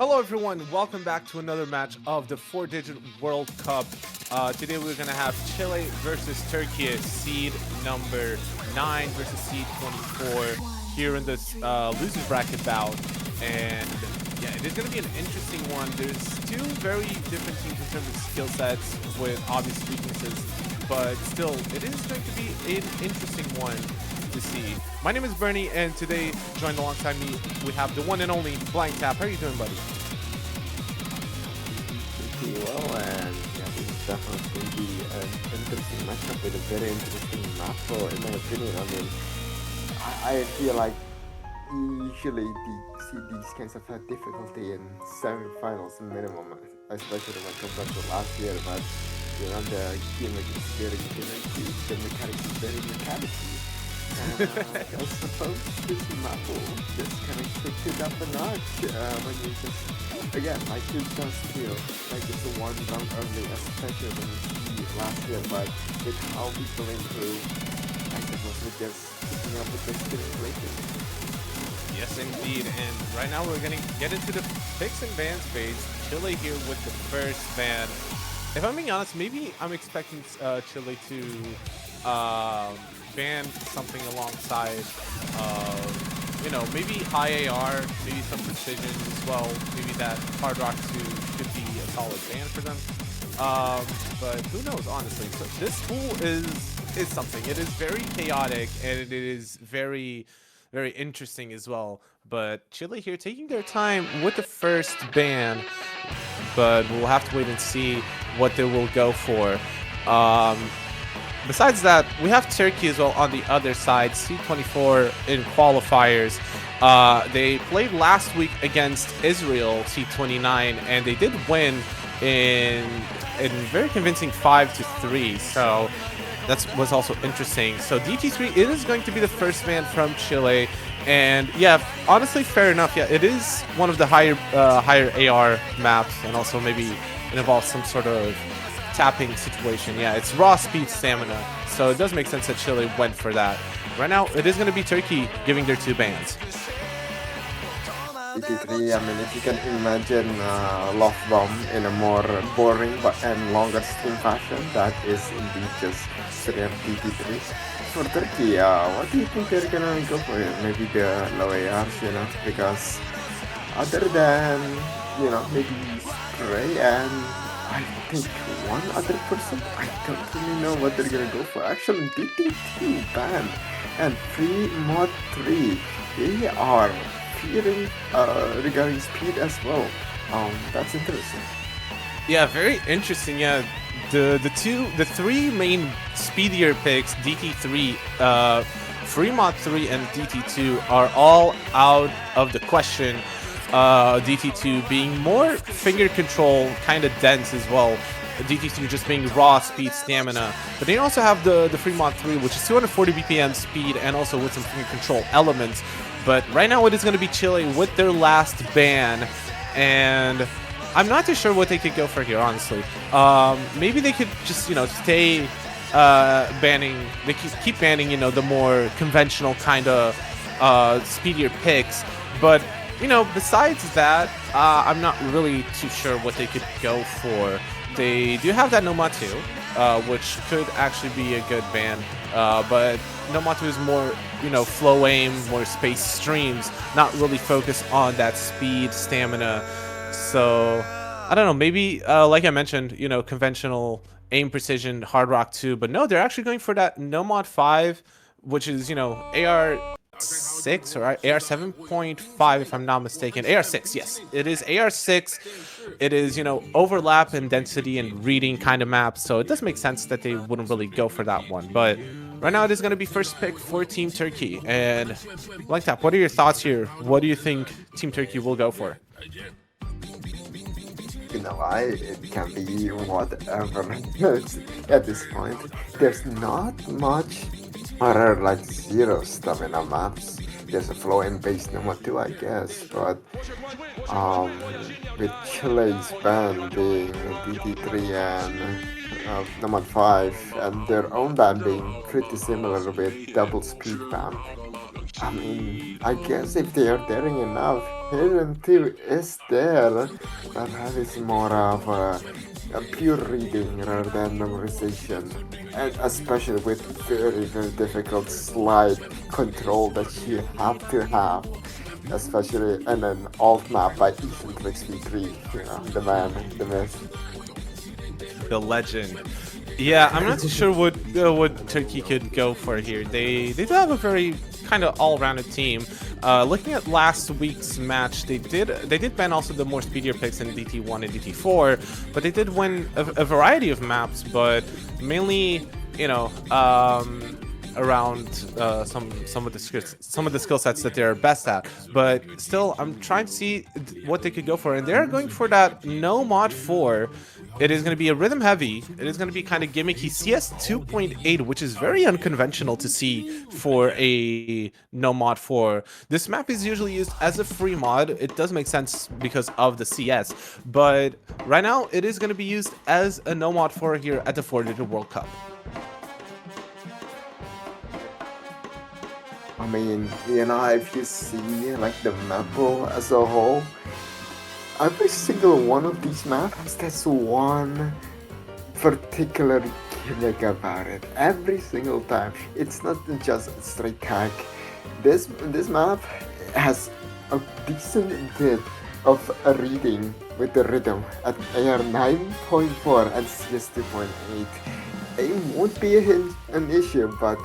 Hello, everyone. Welcome back to another match of the four-digit World Cup. Today we're going to have Chile versus Turkey, seed number 9 versus seed 24 here in this losers bracket bout. And yeah, it is going to be an interesting one. There's two very different teams in terms of skill sets with obvious weaknesses, but still, it is going to be an interesting one to see. My name is Bernie, and today, joined alongside me, we have the one and only Blind Tap. How are you doing, buddy? Pretty well, and yeah, this is definitely going to be an interesting matchup with a very interesting map. So, in my opinion, I feel like usually see these kinds of difficulty in semi-finals minimum, especially when compared to last year. But the gimmick is very gimmicky, the mechanics is very mechanicky. I suppose this map will just kind of kick it up a notch when you just, again, like it does feel like it's a one round early, especially when you see last year, but with how people improve, I suppose we're just picking up with this situation. Yes, indeed. And right now we're going to get into the picks and bans phase. Chile here with the first ban. If I'm being honest, maybe I'm expecting Chile to ban something alongside, maybe high AR, maybe some precision as well. Maybe that Hard Rock 2 could be a solid ban for them. But who knows, honestly. So this pool is something. It is very chaotic, and it is very, very interesting as well. But Chile here taking their time with the first ban, but we'll have to wait and see what they will go for. Besides that, we have Turkey as well on the other side, C24 in qualifiers. They played last week against Israel, C29, and they did win in very convincing 5-3. So that was also interesting. So DT3, it is going to be the first man from Chile. And yeah, honestly, fair enough. Yeah, it is one of the higher AR maps, and also maybe it involves some sort of tapping situation. Yeah, it's raw speed stamina, so it does make sense that Chile went for that. Right now, it is going to be Turkey giving their two bans. DT3, if you can imagine Love Bomb in a more boring and longer stream fashion, that is indeed just straight DT3. For Turkey, what do you think they're gonna go for? Maybe the low ARs, because other than, maybe Stray and I think one other person, I don't really know what they're gonna go for. Actually, DT2 ban and free mod 3, they are fearing regarding speed as well. That's interesting. Yeah, very interesting. Yeah, the three main speedier picks, DT3, free mod 3, and DT2, are all out of the question. DT2 being more finger control, kind of dense as well. DT3 just being raw speed stamina. But they also have the free mod 3, which is 240 BPM speed and also with some finger control elements. But right now it is going to be Chile with their last ban, and I'm not too sure what they could go for here, honestly. Maybe they could just, stay banning, they keep banning, the more conventional kind of speedier picks. But besides that, I'm not really too sure what they could go for. They do have that Nomatu, which could actually be a good ban. But Nomatu is more, flow aim, more space streams, not really focused on that speed, stamina. So, I don't know, maybe, like I mentioned, conventional aim precision, Hard Rock 2. But no, they're actually going for that Nomad 5, which is, AR 6 or AR 7.5 if I'm not mistaken. AR 6, yes, it is AR 6. It is, overlap and density and reading kind of map, so it does make sense that they wouldn't really go for that one. But right now it is going to be first pick for Team Turkey. And Like Tap, what are your thoughts here? What do you think Team Turkey will go for? It can be whatever. At this point, there's not much other like zero stamina maps. There's a flow and base number 2, I guess, but with Chile's ban being DT3 and number 5 and their own ban being pretty similar with double speed ban, I mean, I guess if they are daring enough, Hidden 2 is there, but that is more of a pure reading rather than memorization. And especially with very, very difficult slide control that you have, especially in an alt map by Eccentrix V3, you know, the man, the myth. The legend. Yeah, I'm not too sure what Turkey could go for here. They do have a very kind of all-rounded team. Looking at last week's match, they did ban also the more speedier picks in DT1 and DT4, but they did win a variety of maps, but mainly, you know, around some of the skill sets that they're best at. But still, I'm trying to see what they could go for, and they're going for that no mod 4. It is going to be a rhythm heavy. It is going to be kind of gimmicky. CS 2.8, which is very unconventional to see for a no mod 4. This map is usually used as a free mod. It does make sense because of the CS, but right now it is going to be used as a no mod 4 here at the 4-digit World Cup. I mean, you know, if you see like the map as a whole, every single one of these maps, there's one particular gimmick about it. Every single time, it's not just straight tag. This map has a decent bit of a reading with the rhythm at AR 9.4 and CS 2.8. It won't be an issue, but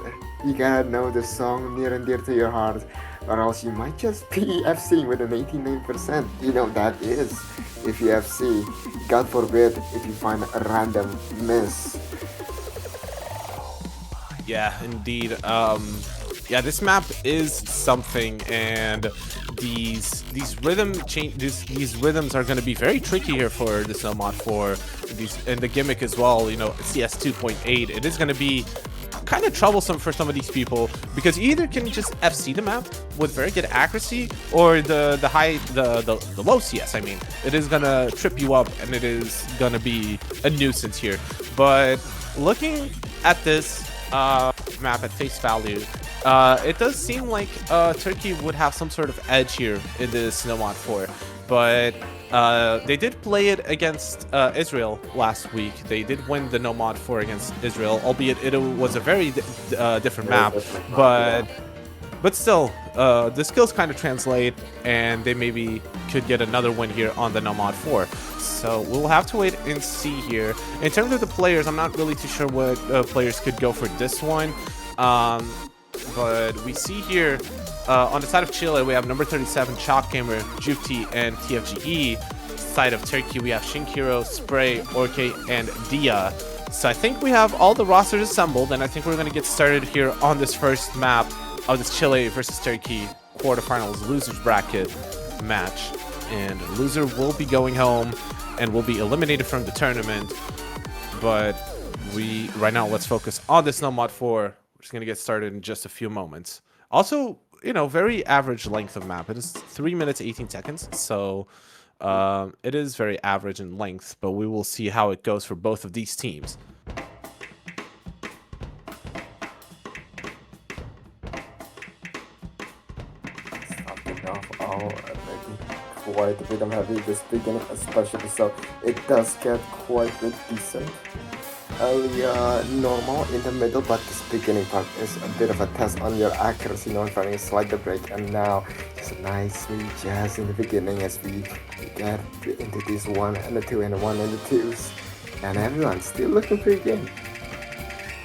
you gotta know the song near and dear to your heart, or else you might just be FC with an 89%. You know that is if you FC. God forbid if you find a random miss. Yeah, indeed. Yeah, this map is something, and these rhythms are going to be very tricky here for this no mod 4. And the gimmick as well, you know, CS 2.8. It is going to be kind of troublesome for some of these people, because you either can just FC the map with very good accuracy, or the low CS. I mean, it is gonna trip you up, and it is gonna be a nuisance here. But looking at this map at face value, it does seem like Turkey would have some sort of edge here in this no mod 4, but they did play it against Israel last week. They did win the no mod 4 against Israel, albeit it was a very different map, but still, the skills kind of translate, and they maybe could get another win here on the no mod 4. So we'll have to wait and see here. In terms of the players, I'm not really too sure what players could go for this one, but we see here on the side of Chile, we have number 37, Chalk Gamer, Jufti, and TFGE. Side of Turkey, we have Shinkiro, Spray, Orke, and Dia. So I think we have all the rosters assembled, and I think we're going to get started here on this first map of this Chile versus Turkey quarterfinals losers bracket match. And loser will be going home and will be eliminated from the tournament. But right now, let's focus on this no mod 4. We're just going to get started in just a few moments. Also, you know, very average length of map. It is 3 minutes 18 seconds, so it is very average in length, but we will see how it goes for both of these teams. Starting off all quite a bit of heavy this beginning, especially, so it does get quite a decent normal in the middle, but this beginning part is a bit of a test on your accuracy, not finding a slight break, and now just a nice sweet jazz in the beginning as we get into this 1 and the 2 and the 1 and the 2s, and everyone's still looking pretty good.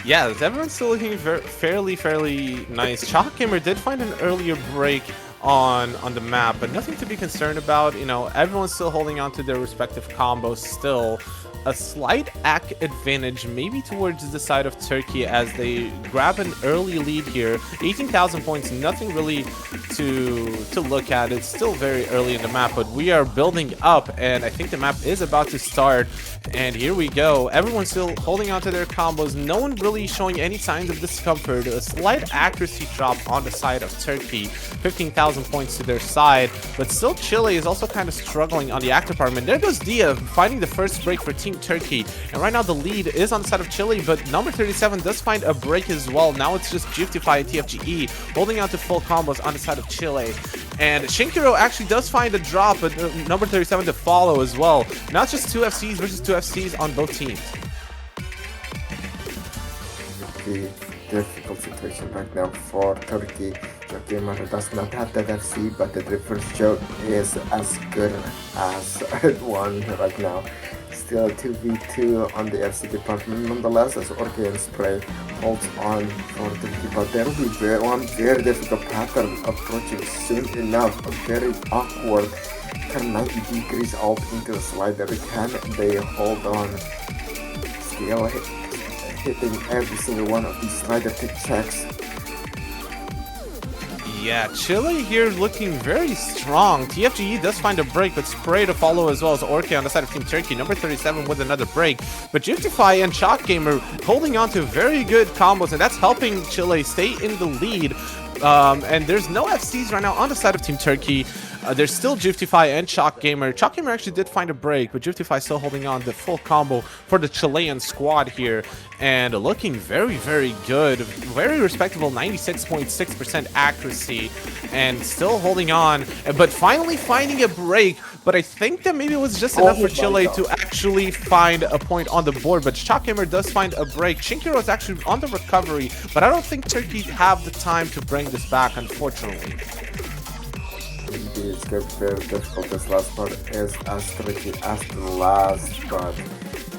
Yeah, everyone's still looking fairly nice. Chalk Gamer did find an earlier break on the map, but nothing to be concerned about. You know, everyone's still holding on to their respective combos still. A slight AC advantage maybe towards the side of Turkey as they grab an early lead here. 18,000 points, nothing really to look at. It's still very early in the map, but we are building up, and I think the map is about to start. And here we go. Everyone's still holding on to their combos. No one really showing any signs of discomfort. A slight accuracy drop on the side of Turkey. 15,000 points to their side. But still, Chile is also kind of struggling on the active department. There goes Dia finding the first break for Team Turkey. And right now the lead is on the side of Chile, but number 37 does find a break as well. Now it's just Giftify and TFGE holding on to full combos on the side of Chile. And Shinkiro actually does find a drop, but number 37 to follow as well. Now it's just 2 FCs versus 2 FCs on both teams. The difficult situation right now for Turkey. Gamer does not have that FC, but the reverse joke is as good as one right now. Still 2v2 on the FC department nonetheless, as Orke and Spray holds on for Turkey, but there will be one very difficult pattern approaching soon enough. A very awkward turn 90 degrees out into the slider. Can they hold on? Still hitting every single one of these slider tick checks. Yeah, Chile here looking very strong. TFGE does find a break, but Spray to follow as well as Orke on the side of Team Turkey. Number 37 with another break. But Giftify and Shock Gamer holding on to very good combos, and that's helping Chile stay in the lead. And there's no FCs right now on the side of Team Turkey. There's still Giftify and Shock Gamer. Shock Gamer actually did find a break, but Giftify still holding on the full combo for the Chilean squad here. And looking very, very good. Very respectable 96.6% accuracy. And still holding on, but finally finding a break. But I think that maybe it was just enough for Chile to actually find a point on the board. But Shock Gamer does find a break. Shinkiro is actually on the recovery, but I don't think Turkey have the time to bring this back, unfortunately. Indeed, it's going to be very difficult. This last part is as tricky as the last, but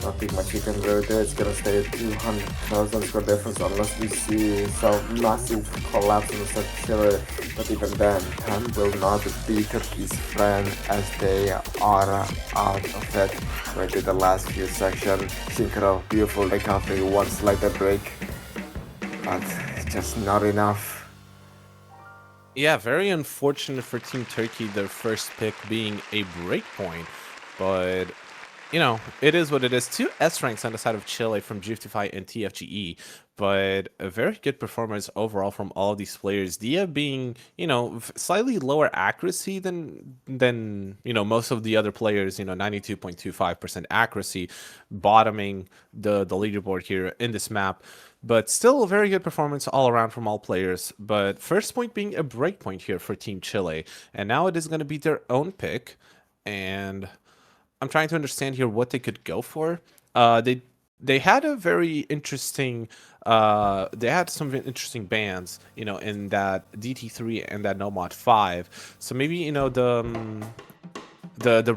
nothing much you can really do. It's going to stay at 200,000 score difference unless we see some massive collapse in the set of Chile. But even then, time will not be Turkey's friend as they are out of it. We did the last few sections. Shinkiro, beautiful recovery, one slider break, but just not enough. Yeah, very unfortunate for Team Turkey, their first pick being a breakpoint. But, you know, it is what it is. 2 S ranks on the side of Chile from Giftify and TFGE. But a very good performance overall from all of these players. Dia being, you know, slightly lower accuracy than you know, most of the other players, you know, 92.25% accuracy, bottoming the leaderboard here in this map. But still a very good performance all around from all players. But first point being a break point here for Team Chile. And now it is going to be their own pick. And I'm trying to understand here what they could go for. They had a very interesting they had some interesting bans, you know, in that DT3 and that Nomad 5. So maybe, you know, the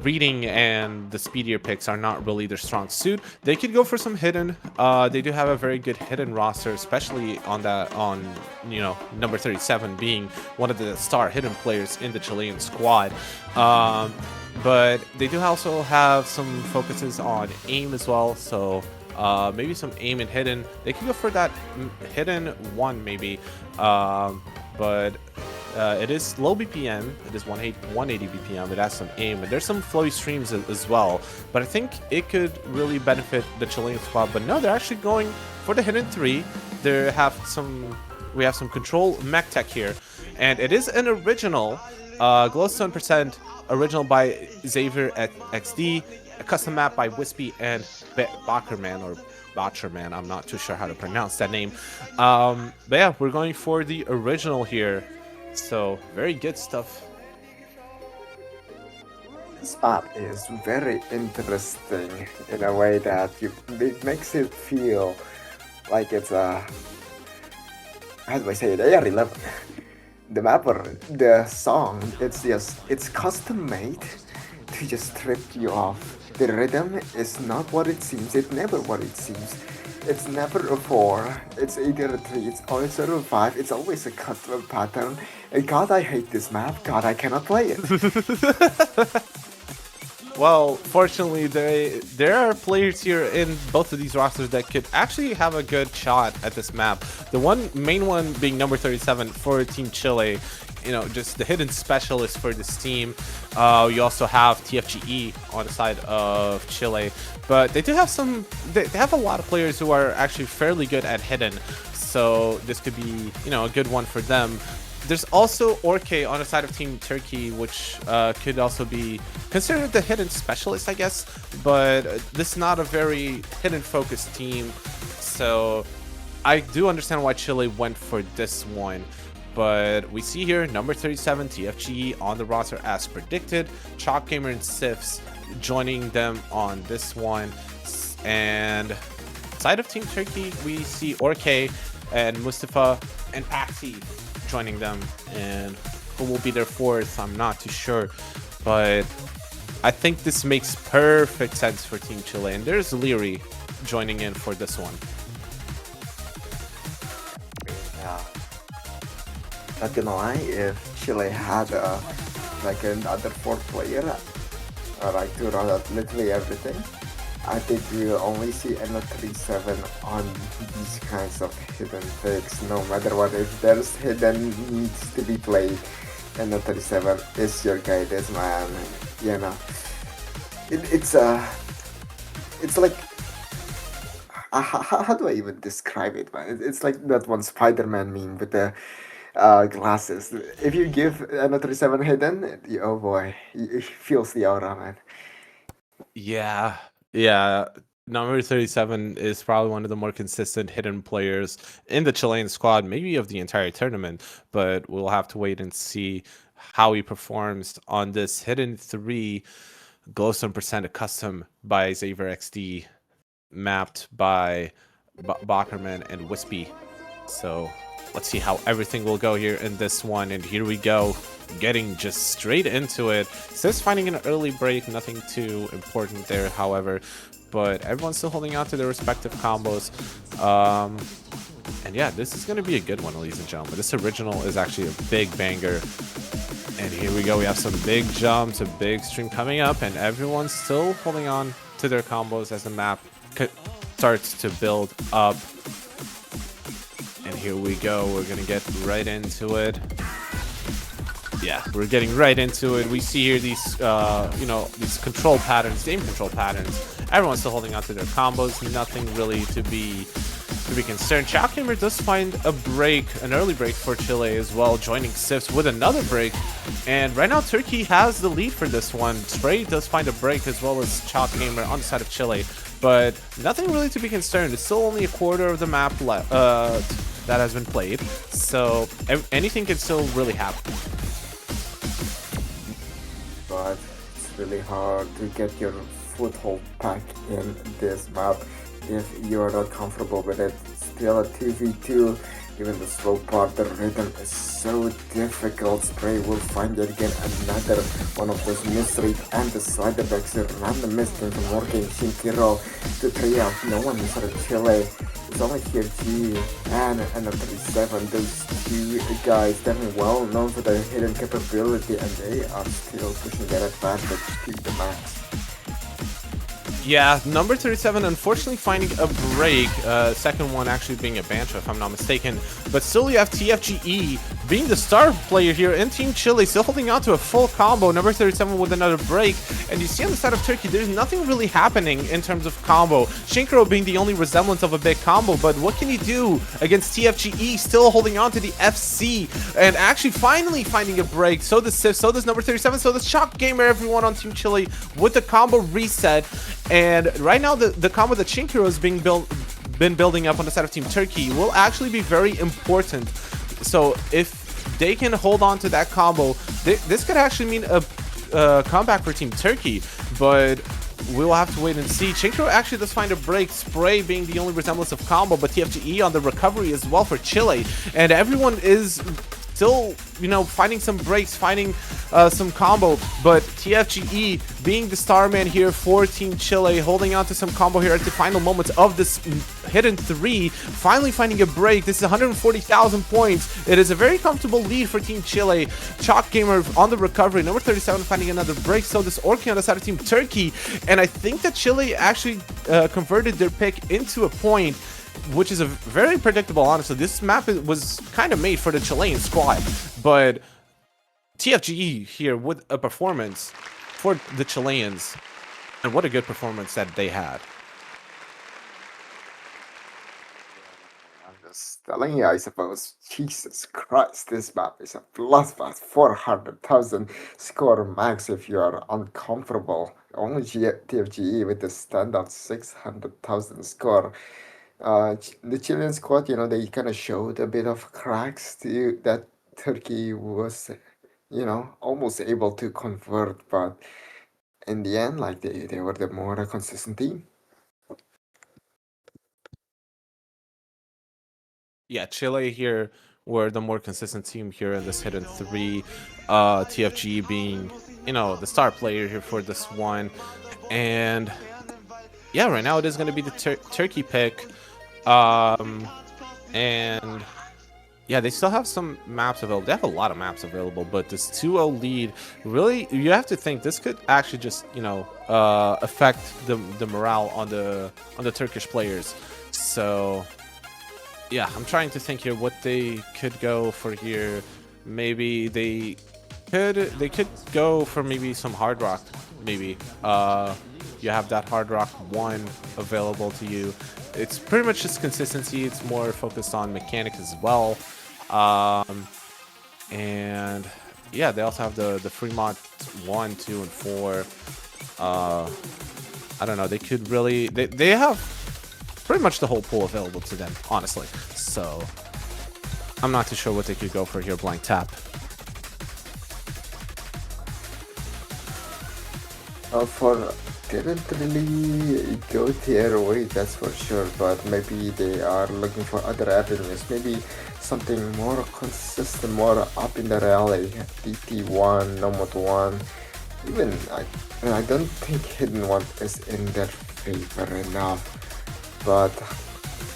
reading and the speedier picks are not really their strong suit. They could go for some hidden. They do have a very good hidden roster, especially on you know, number 37 being one of the star hidden players in the Chilean squad. But they do also have some focuses on aim as well, so maybe some aim and hidden. They could go for that hidden one maybe, but it is low BPM. It is 180 BPM. It has some aim, and there's some flowy streams as well. But I think it could really benefit the Chilean squad. But no, they're actually going for the hidden 3. We have some control mech tech here, and it is an original glowstone percent original by Xavier XD, a custom map by Wispy and Bacherman or Bacherman. I'm not too sure how to pronounce that name. But yeah, we're going for the original here. So very good stuff. This map is very interesting in a way that it makes it feel like it's a, how do I say it, AR11. The map or the song, it's custom made to just trip you off. The rhythm is not what it seems. It's never what it seems. It's never a 4. It's either a 3. It's always a 5. It's always a custom pattern. And God, I hate this map. God, I cannot play it. Well, fortunately, there are players here in both of these rosters that could actually have a good shot at this map. The main one being number 37 for Team Chile. just the hidden specialist for this team. You also have TFGE on the side of Chile, but they do have they have a lot of players who are actually fairly good at hidden, so this could be, a good one for them. There's also Orke on the side of Team Turkey, which could also be considered the hidden specialist, I guess, but this is not a very hidden focused team, so I do understand why Chile went for this one. But we see here number 37 TFGE on the roster as predicted. Chalk Gamer and Sifs joining them on this one. And side of Team Turkey, we see Orke and Mustafa and Paxi joining them. And who will be their fourth, I'm not too sure. But I think this makes perfect sense for Team Chile. And there's Leary joining in for this one. Yeah. Not gonna lie, if Chile had like another fourth player, like to run out literally everything, I think we'll only see NO37 on these kinds of hidden picks. No matter what, if there's hidden needs to be played, NO37 is your guy, this man. It's like, how do I even describe it, man? It's like that one Spider-Man meme with the glasses. If you give NO37 hidden, oh boy, it feels the aura, man. Yeah. Number 37 is probably one of the more consistent hidden players in the Chilean squad, maybe of the entire tournament, but we'll have to wait and see how he performs on this hidden 3 glowstone percent custom by Xavier XD, mapped by Bockerman and Wispy. So let's see how everything will go here in this one. And here we go, getting just straight into it. Says finding an early break, nothing too important there, however, but everyone's still holding out to their respective combos. And yeah, this is going to be a good one, ladies and gentlemen. This original is actually a big banger. And here we go, we have some big jumps, a big stream coming up, and everyone's still holding on to their combos as the map starts to build up. And here we go, we're gonna get right into it. Yeah, we're getting right into it. We see here these, these control patterns, game control patterns. Everyone's still holding on to their combos. Nothing really to be concerned. Chalk Gamer does find a break, an early break for Chile as well, joining Sifs with another break. And right now, Turkey has the lead for this one. Spray does find a break as well as Chalk Gamer on the side of Chile, but nothing really to be concerned. It's still only a quarter of the map left that has been played, so anything can still really happen. But it's really hard to get your foothold back in this map if you're not comfortable with it. Still a 2v2, even the slow part, the rhythm is so difficult. Spray will find yet again another one of those misread and the side effects, a random miss from working Shinkiro to 3 out. No one inside of Chile. It's only here G and NO37. Those two guys definitely well known for their hidden capability, and they are still pushing their advantage to the max. Yeah, number 37 unfortunately finding a break, second one actually being a Bancho if I'm not mistaken, but still you have TFGE being the star player here in Team Chile, still holding on to a full combo. Number 37 with another break, and you see on the side of Turkey there's nothing really happening in terms of combo. Shinkro being the only resemblance of a big combo, but what can he do against TFGE, still holding on to the FC and actually finally finding a break. So does Sif, so does number 37, so does Chalk Gamer, everyone on Team Chile with the combo reset. And right now, the combo that Shinkiro has been building up on the side of Team Turkey will actually be very important. So if they can hold on to that combo, this could actually mean a comeback for Team Turkey. But we'll have to wait and see. Shinkiro actually does find a break, Spray being the only resemblance of combo, but TFGE on the recovery as well for Chile. And everyone is still, finding some breaks, finding some combo, but TFGE being the star man here for Team Chile, holding on to some combo here at the final moments of this hidden 3, finally finding a break. This is 140,000 points. It is a very comfortable lead for Team Chile. Chalk Gamer on the recovery, number 37 finding another break, so this Orki on the side of Team Turkey, and I think that Chile actually converted their pick into a point, which is a very predictable, honestly. This map was kind of made for the Chilean squad, but TFGE here with a performance for the Chileans, and what a good performance that they had. I'm just telling you, I suppose. Jesus Christ, this map is a bloodbath. 400,000 score max if you are uncomfortable. Only TFGE with the standard 600,000 score. The Chilean squad, they kind of showed a bit of cracks to that Turkey was, almost able to convert, but in the end, like they were the more consistent team. Yeah, Chile here were the more consistent team here in this hidden three. TFG being, the star player here for this one. And yeah, right now it is going to be the Turkey pick. And yeah, they still have some maps available. They have a lot of maps available, but this 2-0 lead, really, you have to think this could actually just, affect the morale on the Turkish players. So yeah, I'm trying to think here what they could go for here. Maybe they could go for maybe some hard rock. Maybe you have that hard rock 1 available to you. It's pretty much just consistency. It's more focused on mechanics as well. And yeah, they also have the Fremont 1, 2, and 4. I don't know. They could really they have pretty much the whole pool available to them, honestly. So I'm not too sure what they could go for here. Blank tap. For didn't really go their way, that's for sure. But maybe they are looking for other avenues. Maybe something more consistent, more up in the rally. DT1, Nomad 1. Even I don't think Hidden 1 is in their favor enough. But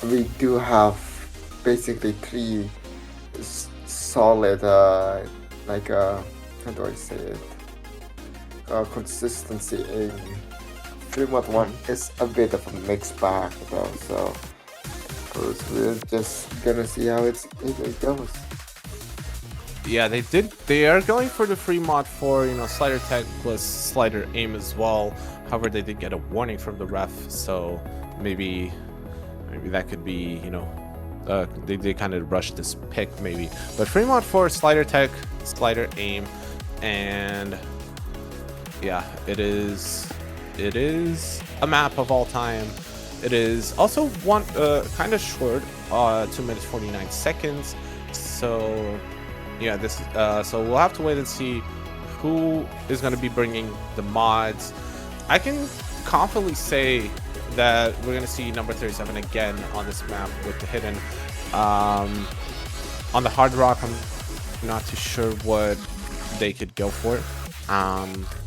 we do have basically 3 solid, how do I say it? Consistency in Fremont 1 is a bit of a mixed bag though, so we're just gonna see how it goes. Yeah, they are going for the Fremont 4, slider tech plus slider aim as well. However, they did get a warning from the ref, so maybe that could be, they kind of rushed this pick maybe. But Fremont 4, slider tech, slider aim, and yeah, it is a map of all time. It is also one kind of short, 2 minutes 49 seconds. So yeah, this so we'll have to wait and see who is going to be bringing the mods. I can confidently say that we're going to see number 37 again on this map with the hidden. On the hard rock, I'm not too sure what they could go for.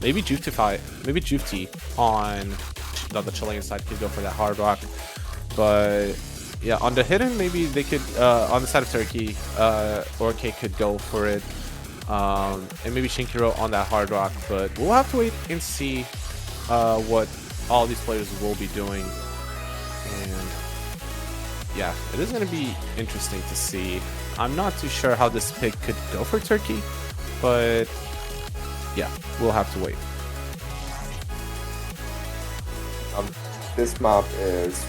Maybe Jufti on the Chilean side could go for that hard rock, but yeah, on the hidden, maybe they could on the side of Turkey, Ork could go for it, and maybe Shinkiro on that hard rock. But we'll have to wait and see what all these players will be doing, and yeah, it is going to be interesting to see. I'm not too sure how this pick could go for Turkey, but yeah, we'll have to wait. This map is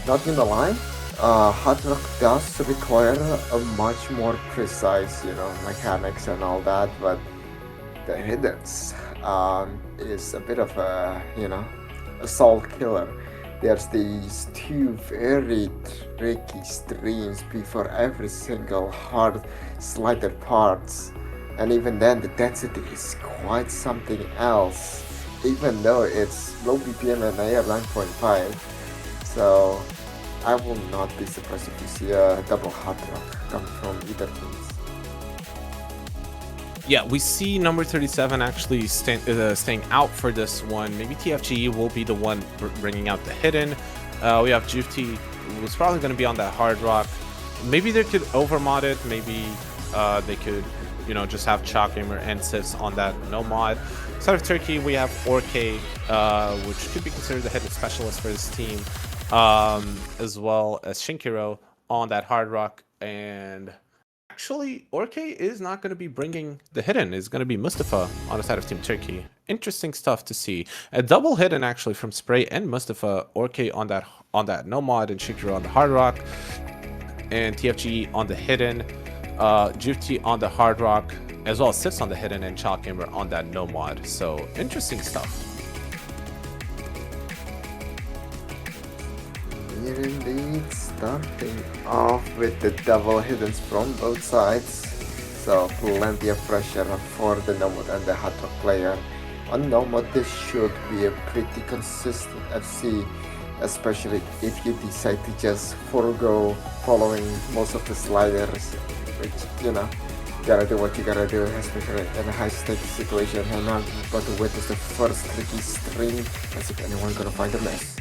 not gonna lie. Hard Rock does require a much more precise, mechanics and all that, but the hiddens is a bit of a, a soul killer. There's these 2 very tricky streams before every single hard slider parts. And even then, the density is quite something else, even though it's low BPM and AR 9.5. So I will not be surprised if you see a double hard rock come from either teams. Yeah, we see number 37 actually staying out for this one. Maybe TFGE will be the one bringing out the hidden. We have Jufti, who's probably going to be on that hard rock. Maybe they could overmod it. Maybe they could, just have Chalk Gamer and Sifs on that no mod. Side of Turkey, we have Ork, which could be considered the hidden specialist for this team, as well as Shinkiro on that hard rock. And Actually, Orke is not going to be bringing the hidden. It's going to be Mustafa on the side of Team Turkey. Interesting stuff to see. A double hidden actually from Spray and Mustafa. Orke on that Nomad and Shikiro on the Hard Rock, and TFG on the hidden. Jufti on the Hard Rock, as well as Sits on the hidden, and Chalk Gamer on that Nomad. So interesting stuff. Here indeed, starting off with the double hiddens from both sides. So plenty of pressure for the Nomad and the Hard Rock player. On Nomad, this should be a pretty consistent FC, especially if you decide to just forego following most of the sliders, which, you know, gotta do what you gotta do, especially in a high-stakes situation. And now about to witness the first tricky stream, as if anyone gonna find a mess.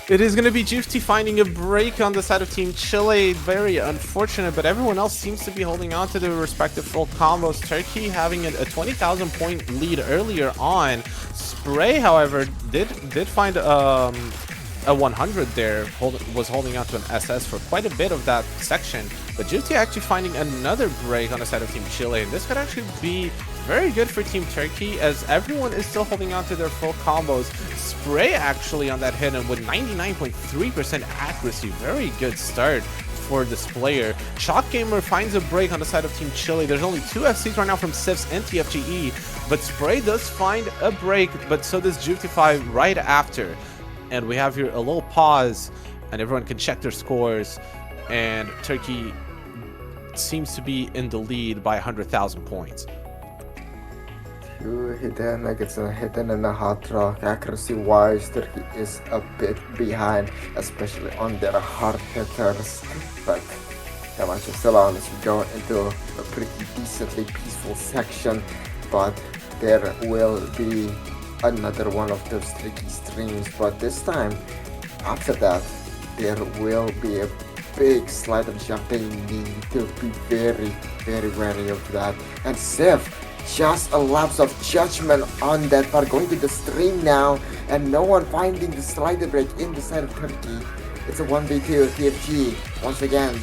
It is going to be Jufti finding a break on the side of Team Chile. Very unfortunate, but everyone else seems to be holding on to their respective full combos. Turkey having a 20,000 point lead earlier on. Spray, however, did find a 100 there, was holding on to an SS for quite a bit of that section. But Jufti actually finding another break on the side of Team Chile, and this could actually be very good for Team Turkey, as everyone is still holding on to their full combos. Spray actually on that hidden with 99.3% accuracy. Very good start for this player. Chalk Gamer finds a break on the side of Team Chile. There's only 2 FCs right now from Sifs and TFGE, but Spray does find a break, but so does Juftify right after. And we have here a little pause, and everyone can check their scores, and Turkey seems to be in the lead by 100,000 points. 2 hidden against a hidden and a Hard Rock. Accuracy wise, Turkey is a bit behind, especially on their hard hitters. But the match is still on as we go into a pretty decently peaceful section. But there will be another one of those tricky streams. But this time, after that, there will be a big slide and jump. They need to be very, very wary of that. And Sif, just a lapse of judgment on that part, going to the stream now, and no one finding the slider break in the side of Turkey. It's a 1v2. TFG once again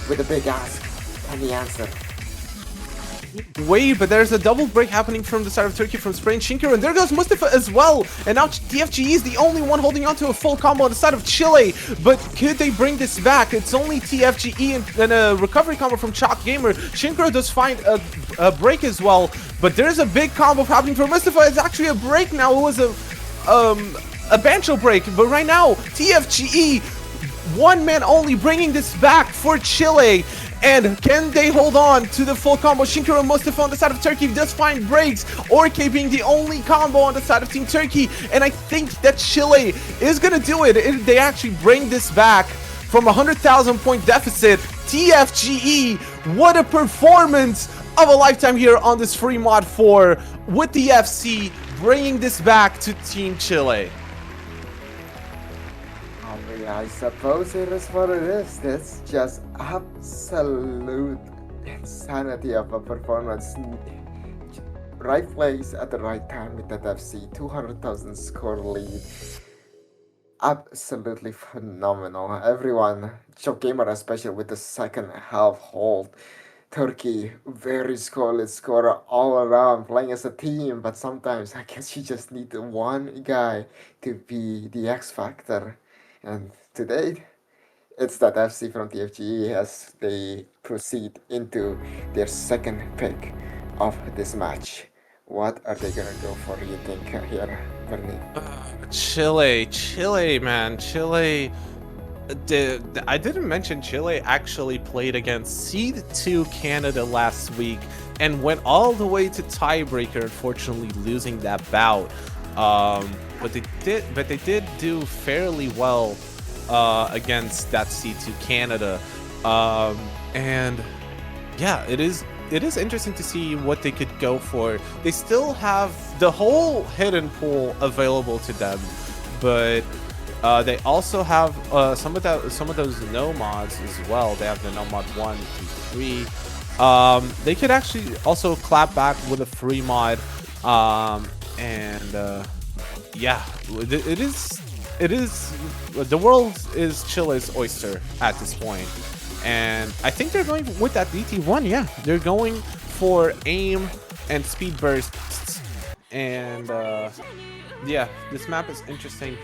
with a big ask. Can he answer? Wait, but there's a double break happening from the side of Turkey from Spray and Shinkiro, and there goes Mustafa as well. And now TFGE is the only one holding on to a full combo on the side of Chile. But could they bring this back? It's only TFGE and a recovery combo from Chalk Gamer. Shinkiro does find a break as well, but there's a big combo happening for Mustafa. It's actually a break now. It was a Bancho break, but right now TFGE, one man only, bringing this back for Chile. And can they hold on to the full combo? Shinkiro and Mustafa on the side of Turkey does find breaks. Orke being the only combo on the side of Team Turkey. And I think that Chile is going to do it. They actually bring this back from a 100,000 point deficit. TFGE, what a performance of a lifetime here on this free mod 4 with the FC bringing this back to Team Chile. I suppose it is what it is. That's just absolute insanity of a performance. Right place at the right time with that FC. 200,000 score lead. Absolutely phenomenal. Everyone, Chalk Gamer especially with the second half hold. Turkey, very scoreless scorer all around, playing as a team, but sometimes I guess you just need one guy to be the X factor. And today, it's that FC from TFGE as they proceed into their second pick of this match. What are they gonna go for, you think, here, Bernie? Chile, man. Chile. I didn't mention Chile actually played against Seed 2 Canada last week and went all the way to tiebreaker, unfortunately losing that bout. But they did do fairly well against that C2 Canada, and yeah, it is interesting to see what they could go for. They still have the whole hidden pool available to them, but they also have some of those nomads as well. They have the nomad 1, 2, 3. They could actually also clap back with a free mod, and yeah, it is the world is Chile's oyster at this point. And I think they're going with that DT1. Yeah, they're going for aim and speed bursts. And yeah, this map is interesting.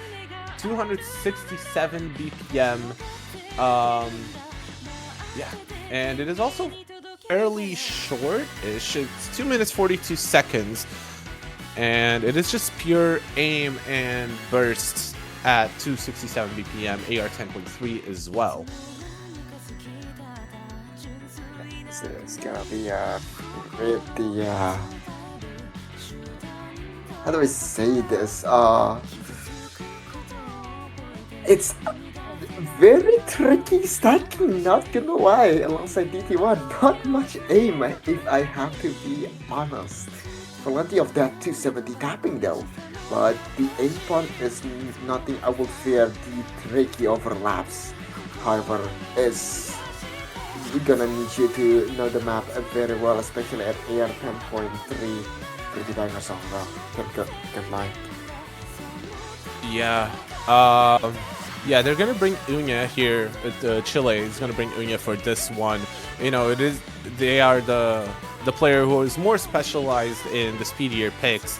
267 BPM. Yeah, and it is also fairly short-ish. It's 2 minutes 42 seconds, and it is just pure aim and bursts at 267 BPM, AR 10.3 as well. So it's gonna be pretty how do I say this? It's very tricky stacking, not gonna lie, alongside DT1. Not much aim, if I have to be honest. Plenty of that 270 tapping though, but the aim point is nothing I would fear. The tricky overlaps, however, is we're gonna need you to know the map very well, especially at AR 10.3. Pretty dinosaur, bro. Good line. Yeah. Yeah, they're gonna bring Unya here. Chile is gonna bring Unya for this one. You know, they are the player who is more specialized in the speedier picks,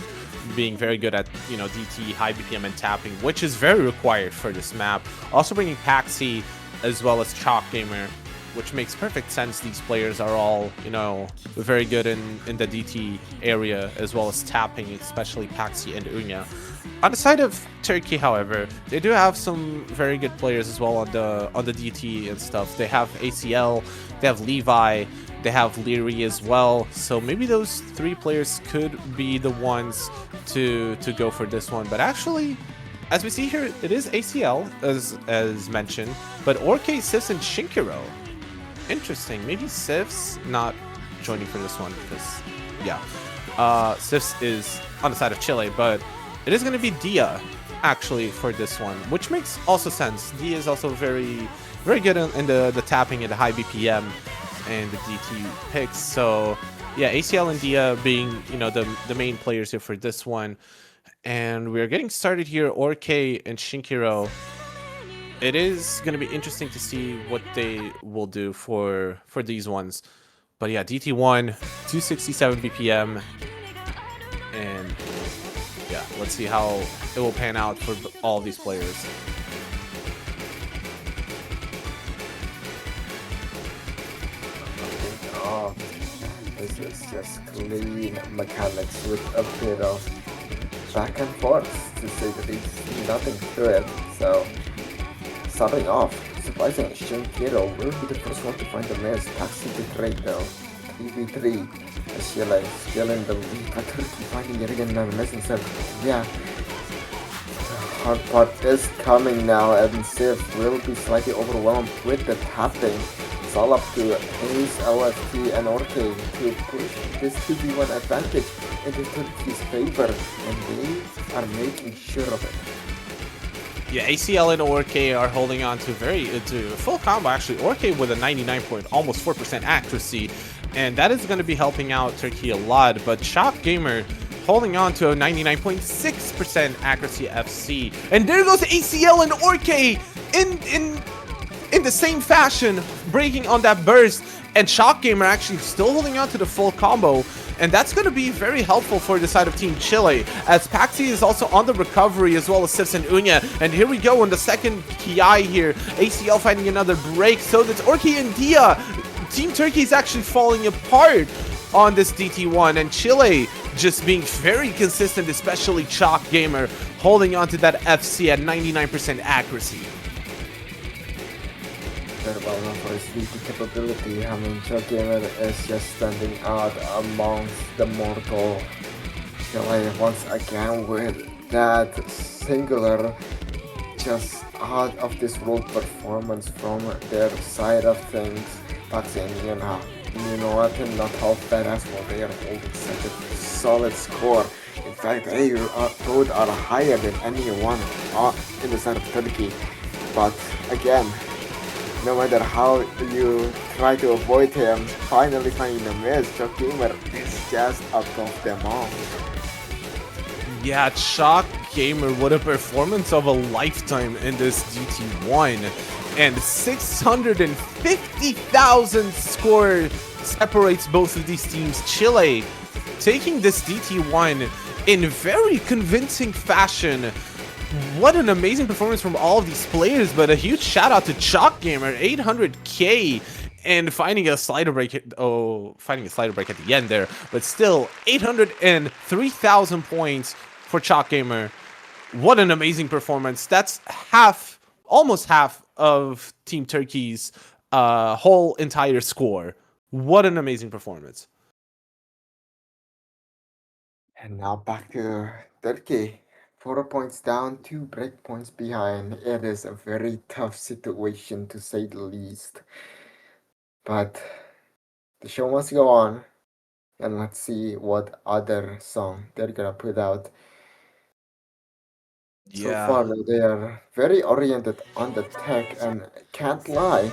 being very good at, you know, DT, high BPM, and tapping, which is very required for this map. Also bringing Paxi as well as Chalk Gamer, which makes perfect sense. These players are all, you know, very good in the DT area as well as tapping, especially Paxi and Unya. On the side of Turkey, however, they do have some very good players as well on the DT and stuff. They have ACL, they have Levi, they have Leary as well. So maybe those three players could be the ones to go for this one. But actually, as we see here, it is ACL as mentioned, but Orke, Sifs, and Shinkiro. Interesting. Maybe Sifs not joining for this one because, yeah, Sifs is on the side of Chile, but it is going to be Dia actually for this one, which makes also sense. Dia is also very good in the tapping and the high BPM and the DT picks. So yeah, ACL and Dia being, you know, the main players here for this one. And we're getting started here. Orke and Shinkiro. It is going to be interesting to see what they will do for these ones. But yeah, DT1, 267 BPM. And yeah, let's see how it will pan out for all these players. Oh, this is just clean mechanics with a bit of back and forth, to say the least. Nothing to it. So starting off, surprisingly, Shinkiro will be the first one to find the miss. Taxi to trade though. 3v3. Chile still in the lead, but Turkey finding yet again another miss instead. Yeah. The hard part is coming now, and Sif will be slightly overwhelmed with the tapping. It's all up to Ace, LFT, and Orke to push this 2v1 advantage into Turkey's favor, and they are making sure of it. Yeah, ACL and Orke are holding on to full combo actually. Orke with a 99 point, almost 4% accuracy, and that is going to be helping out Turkey a lot. But Chalk Gamer holding on to a 99.6% accuracy FC, and there goes ACL and Orke in the same fashion, breaking on that burst, and Chalk Gamer actually still holding on to the full combo. And that's going to be very helpful for the side of Team Chile, as Paxi is also on the recovery, as well as Sifs and Unya. And here we go on the second PI here. ACL finding another break. So that's Orke and Dia. Team Turkey is actually falling apart on this DT1. And Chile just being very consistent, especially Chalk Gamer, holding on to that FC at 99% accuracy. Very well known for his DT capability. I mean, Chalk Gamer is just standing out amongst the mortal Chile once again with that singular, just out of this world performance from their side of things. Paxi and Yuna, you know what, not how bad as well. They are holding such a solid score. In fact, they both are higher than anyone in the side of Turkey. But again, no matter how you try to avoid him, finally finding a miss, Chalk Gamer is just above them all. Yeah, Chalk Gamer, what a performance of a lifetime in this DT1. and 650,000 score separates both of these teams. Chile taking this DT1 in very convincing fashion. What an amazing performance from all of these players, but a huge shout out to Chalk Gamer, 800k, and finding a slider break at the end there, but still 803,000 points for Chalk Gamer. What an amazing performance. That's almost half of Team Turkey's whole entire score. What an amazing performance. And now back to Turkey. 4 points down, 2 break points behind. It is a very tough situation to say the least. But the show must go on. And let's see what other song they're gonna put out. So far, they are very oriented on the tech, and can't lie,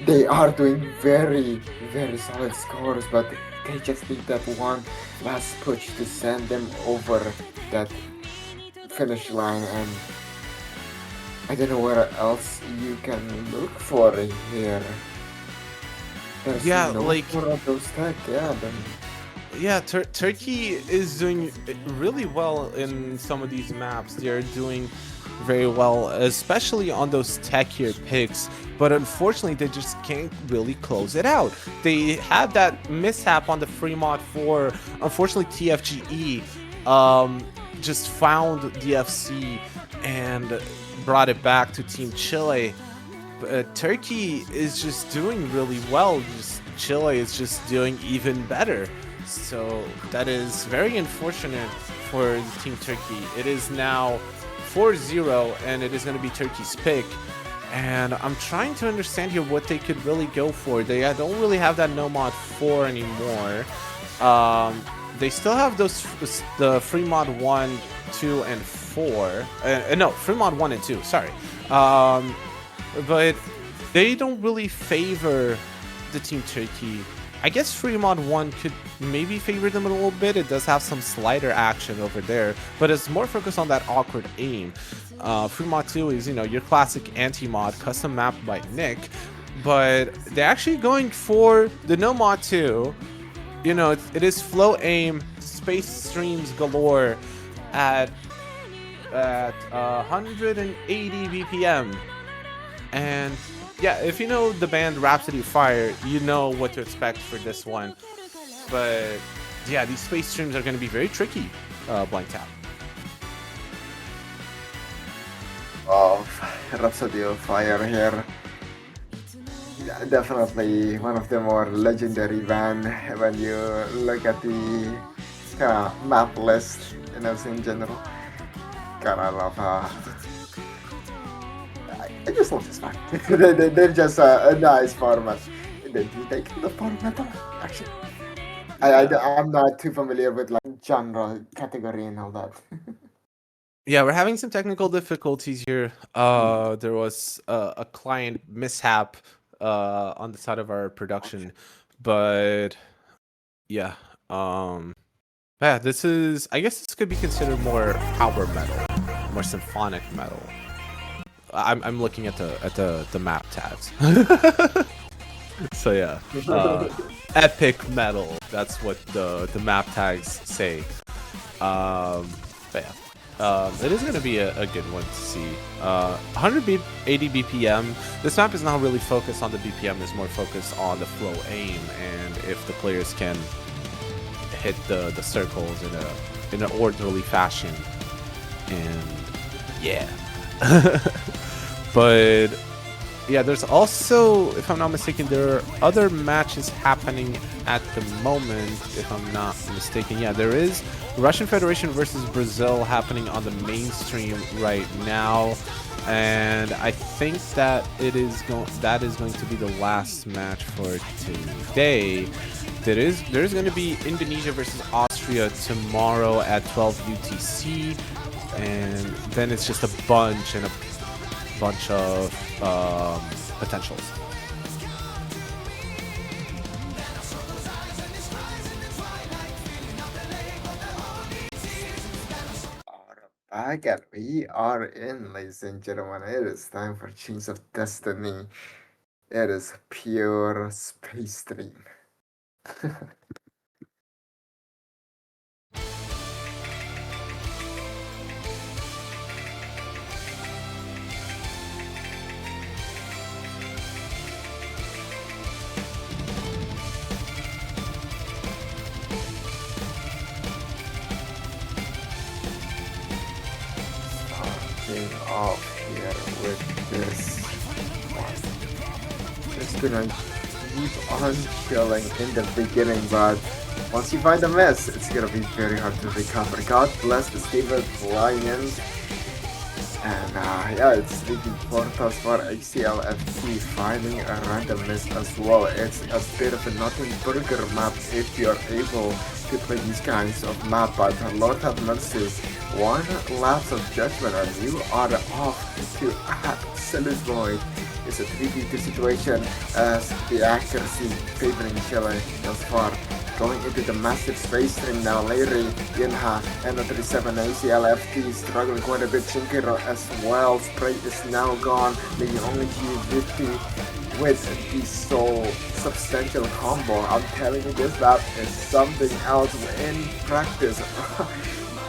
they are doing very, very solid scores, but they just need that one last push to send them over that finish line, and I don't know where else you can look for here. There's no more of those tech, Turkey is doing really well in some of these maps. They're doing very well, especially on those techier picks, but unfortunately they just can't really close it out. They had that mishap on the free mod 4. Unfortunately, TFGE just found DFC and brought it back to Team Chile. But Turkey is just doing really well. Chile is just doing even better. So that is very unfortunate for Team Turkey. It is now 4-0, and it is going to be Turkey's pick. And I'm trying to understand here what they could really go for. They don't really have that no mod 4 anymore. They still have the free mod 1, 2, and 4. No, free mod 1 and 2. Sorry. But they don't really favor the Team Turkey. I guess free mod 1 could maybe favor them a little bit. It does have some slider action over there, but it's more focused on that awkward aim. Free mod 2 is, your classic anti-mod, custom map by Nick, but they're actually going for the no mod 2. It is flow aim, space streams galore at 180 BPM. And yeah, if you know the band Rhapsody of Fire, you know what to expect for this one. But yeah, these space streams are going to be very tricky, Blank Tap. Oh, Rhapsody of Fire here. Definitely one of the more legendary band when you look at the map list, in general. God, I love I just love this fact. They're just a nice format. Do they call the format actually? I'm not too familiar with genre, category, and all that. Yeah, we're having some technical difficulties here. There was a client mishap on the side of our production, but yeah, I guess this could be considered more power metal, more symphonic metal. I'm looking at the map tags. So yeah, epic metal. That's what the map tags say. But yeah, it is gonna be a good one to see. 180 BPM. This map is not really focused on the BPM. It's more focused on the flow aim and if the players can hit the circles in an orderly fashion. And yeah. But yeah, there's also, if I'm not mistaken, there are other matches happening at the moment, if I'm not mistaken. Yeah, there is Russian Federation versus Brazil happening on the mainstream right now, and I think that is going to be the last match for today. There's going to be Indonesia versus Austria tomorrow at 12 UTC, and then it's just a bunch of potentials. Again, we are in, ladies and gentlemen. It is time for Change of Destiny. It is pure space dream. Starting off here with this one. Just gonna keep on chilling in the beginning, but once you find a mess, it's gonna be very hard to recover. God bless the stable Lions. And yeah, it's leading portals for ACLFT, finding a random miss as well. It's a bit of a nothing burger map if you're able to play these kinds of map, but Lord have mercy, one lapse of judgment and you are off to absolute void. It's a 3v2 situation as the accuracy favoring Chile thus far. Going into the massive space stream now, Larry, Yinha, N37, ACLFT struggling quite a bit, Shinkiro as well, Spray is now gone, leaving only G50 with the sole substantial combo. I'm telling you, this map is something else in practice.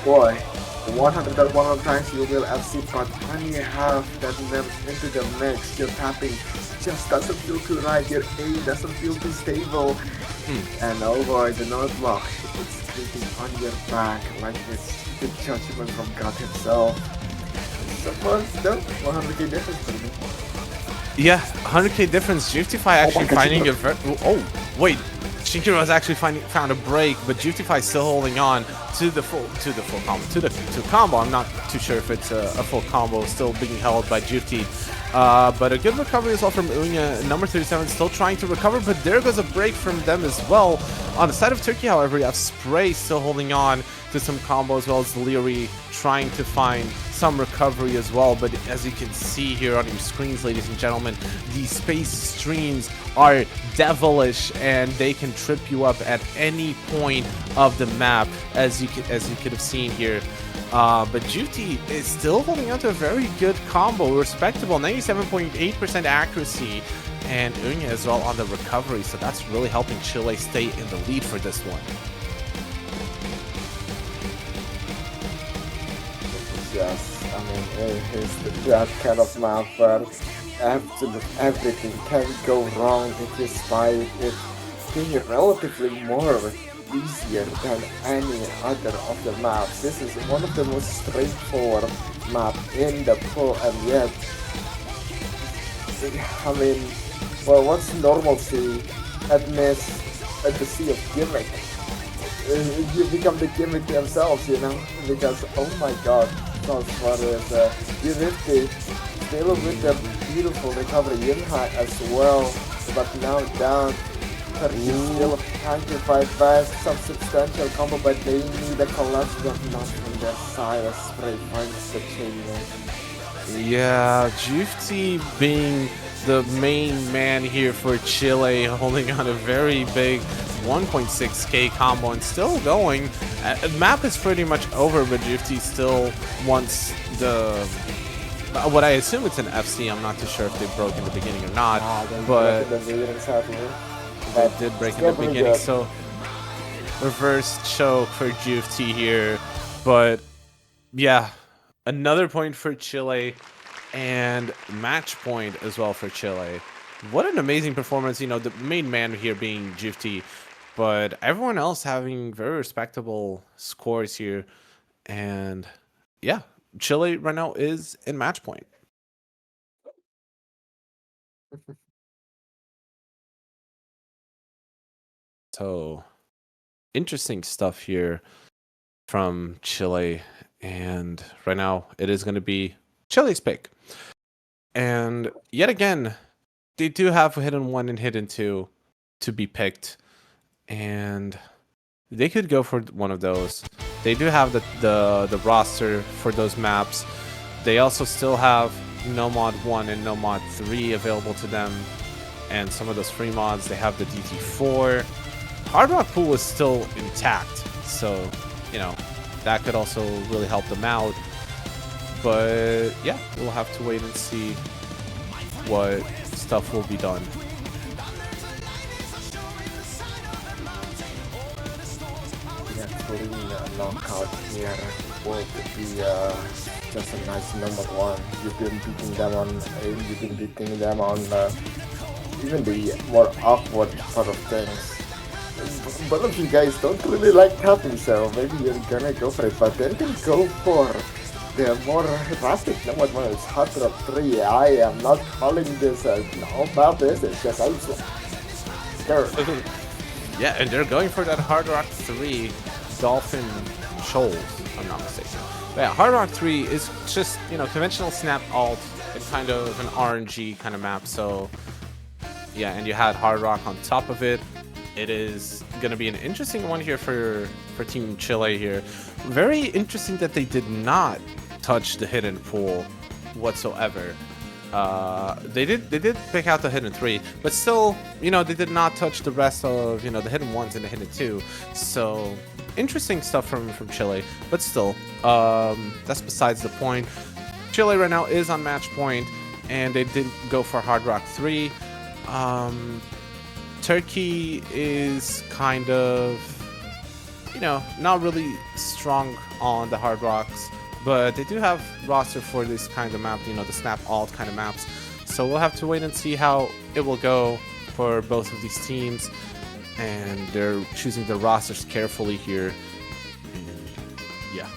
Boy, 100 times you will FC, but when you have that nerves into the mix, your tapping just doesn't feel too right, your A doesn't feel too stable. And oh boy, the node block, it's creeping on your back like it's the judgment from God himself. Someone, no, 100k difference for me. Yeah, 100k difference. Jutify actually finding a oh wait, Shinkiro's actually found a break, but Jutify still holding on to the full combo to combo. I'm not too sure if it's a full combo still being held by Juti. But a good recovery as well from Unya. Number 37 still trying to recover, but there goes a break from them as well. On the side of Turkey, however, you have Spray still holding on to some combo as well as Leary trying to find some recovery as well. But as you can see here on your screens, ladies and gentlemen, these space streams are devilish and they can trip you up at any point of the map, as you could have seen here. But Juti is still holding on to a very good combo, respectable 97.8% accuracy, and Unya as well on the recovery, so that's really helping Chile stay in the lead for this one. Yes, I mean, it is that kind of map where absolutely everything can go wrong despite it being relatively more easier than any other of the maps. This is one of the most straightforward map in the pool, and yet, I mean, well, what's normalcy at the sea of gimmick? You become the gimmick themselves, you know, because oh my god, that's what is U50 still with the beautiful recovery, Yinha as well, but now down. Still trying to fight back, some substantial combo, but they need a collapse, but not from their side as Spray finds the chain. Yeah, Jufti being the main man here for Chile, holding on a very big 1.6k combo and still going. Map is pretty much over, but Jufti still wants the... what I assume it's an FC, I'm not too sure if they broke in the beginning or not, but... They did break in the beginning, so reverse choke for GFT here. But yeah, another point for Chile and match point as well for Chile. What an amazing performance, you know, the main man here being GFT, but everyone else having very respectable scores here. And yeah, Chile right now is in match point. So interesting stuff here from Chile, and right now it is going to be Chile's pick. And yet again, they do have Hidden 1 and Hidden 2 to be picked, and they could go for one of those. They do have the roster for those maps. They also still have No Mod 1 and No Mod 3 available to them, and some of those free mods. They have the DT4. Hard Rock pool is still intact, so you know that could also really help them out. But yeah, we'll have to wait and see what stuff will be done. Yeah, clean knockout here would be just a nice number one. You've been beating them on aim, you've been beating them on even the more awkward sort of things. Both of you guys don't really like tapping, so maybe you're gonna go for it, but then can go for the more drastic number one is Hard Rock 3. I am not calling this no bad this, it's just scared. Yeah, and they're going for that Hard Rock 3 Dolphin Shoals, if I'm not mistaken. But yeah, Hard Rock 3 is just, conventional snap alt and kind of an RNG kind of map. So yeah, and you had Hard Rock on top of it. It is going to be an interesting one here for Team Chile here. Very interesting that they did not touch the hidden pool whatsoever. They did pick out the hidden 3, but still, they did not touch the rest of, the hidden 1s and the hidden 2. So interesting stuff from Chile, but still, that's besides the point. Chile right now is on match point, and they did go for Hard Rock 3. Turkey is kind of, not really strong on the Hard Rocks, but they do have roster for this kind of map, the snap alt kind of maps. So we'll have to wait and see how it will go for both of these teams, and they're choosing their rosters carefully here. And yeah.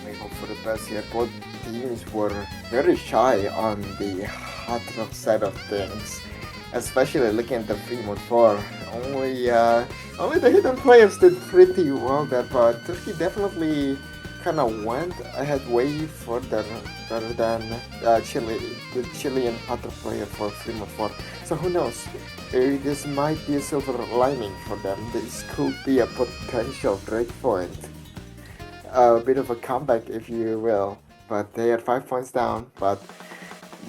We hope for the best here. Both teams were very shy on the Hard Rock side of things, especially looking at the free mode 4. Only the hidden players did pretty well there, but Turkey definitely kind of went ahead way further rather than Chile, the Chilean Hard Rock player for free mode 4. So who knows? This might be a silver lining for them. This could be a potential breakpoint. A bit of a comeback, if you will. But they are 5 points down, but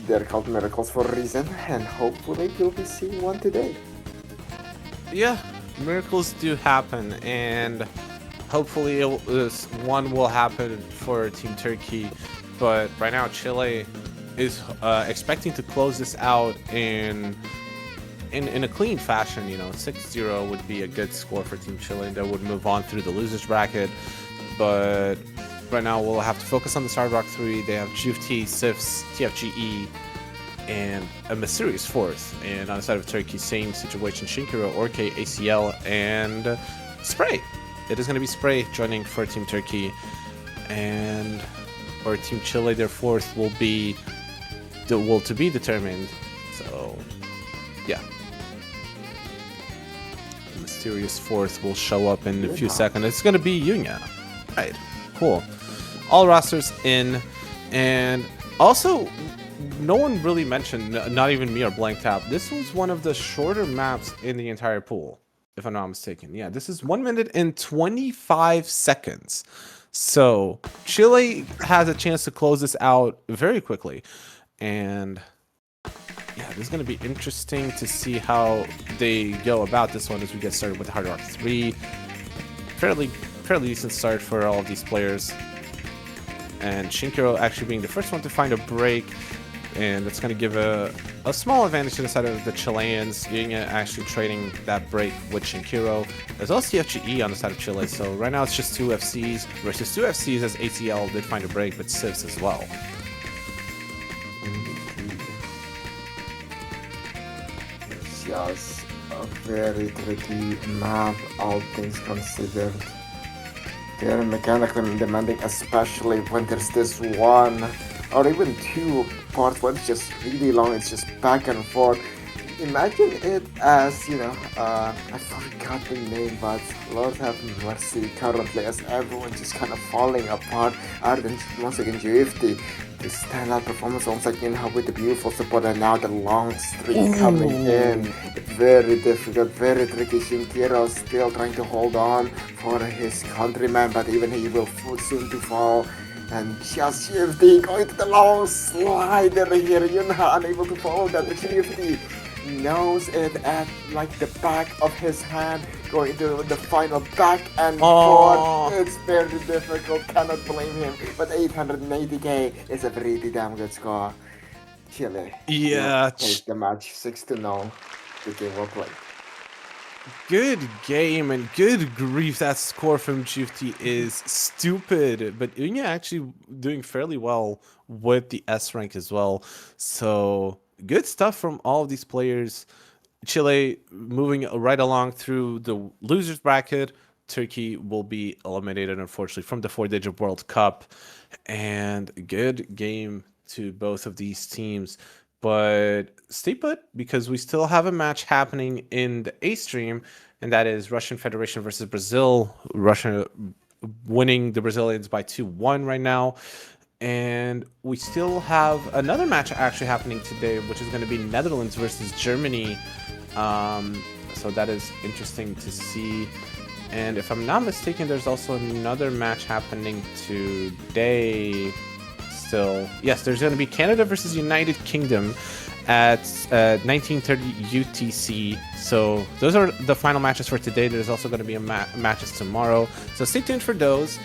they're called miracles for a reason, and hopefully we'll be seeing one today. Yeah, miracles do happen, and hopefully one will happen for Team Turkey. But right now, Chile is expecting to close this out in a clean fashion. 6-0 would be a good score for Team Chile, and they would move on through the losers bracket. But right now, we'll have to focus on the Hard Rock 3. They have GFT, SIFs, TFGE, and a mysterious fourth. And on the side of Turkey, same situation: Shinkiro, Orke, ACL, and Spray. It is going to be Spray joining for Team Turkey, and for Team Chile, their fourth will be to be determined. So, yeah, the mysterious fourth will show up in a few seconds. It's going to be Yunya. Right, cool. All rosters in, and also no one really mentioned, not even me or Blank Tap, this was one of the shorter maps in the entire pool, if I'm not mistaken. Yeah, this is 1 minute and 25 seconds. So Chile has a chance to close this out very quickly, and yeah, this is going to be interesting to see how they go about this one as we get started with Hard Rock 3. Fairly decent start for all of these players, and Shinkiro actually being the first one to find a break, and that's going to give a small advantage to the side of the Chileans. Yunya actually trading that break with Shinkiro. There's also TFGE on the side of Chile, so right now it's just 2 FCs versus 2 FCs as ACL did find a break, but Sivs as well. It's just a very tricky map, all things considered. They're mechanically demanding, especially when there's this one or even 2 parts where it's just really long, it's just back and forth. Imagine it as, I forgot the name, but Lord have mercy currently, as everyone's just kind of falling apart. Other than once again GFT, the standout performance once again with the beautiful support, and now the long streak coming in. Very difficult, very tricky. Shinkiro still trying to hold on for his countryman, but even he will soon to fall. And just GFT going to the long slider here. You're not unable to follow that GFT. knows it at like the back of his hand, going to the final back and Oh. forth. It's very difficult, cannot blame him. But 880k is a pretty damn good score. Chile Yeah, will take the match 6-0. The game will play. good game, and good grief, that score from GFT is stupid. But Unya actually doing fairly well with the S rank as well. So good stuff from all of these players. Chile moving right along through the losers bracket. Turkey will be eliminated, unfortunately, from the 4-digit World Cup. And good game to both of these teams. But stay put, because we still have a match happening in the A stream, and that is Russian Federation versus Brazil. Russia winning the Brazilians by 2-1 right now. And we still have another match actually happening today, which is going to be Netherlands versus Germany. So that is interesting to see. And if I'm not mistaken, there's also another match happening today still. Yes, there's going to be Canada versus United Kingdom at 1930 UTC. So those are the final matches for today. There's also going to be matches tomorrow. So stay tuned for those.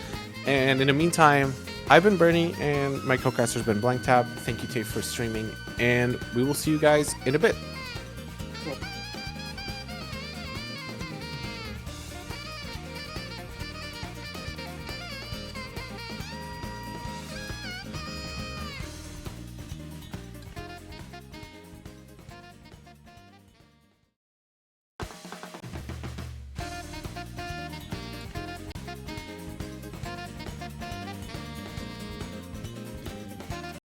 And in the meantime, I've been Bernie, and my co-caster's been Blank Tab. Thank you, Tate, for streaming, and we will see you guys in a bit.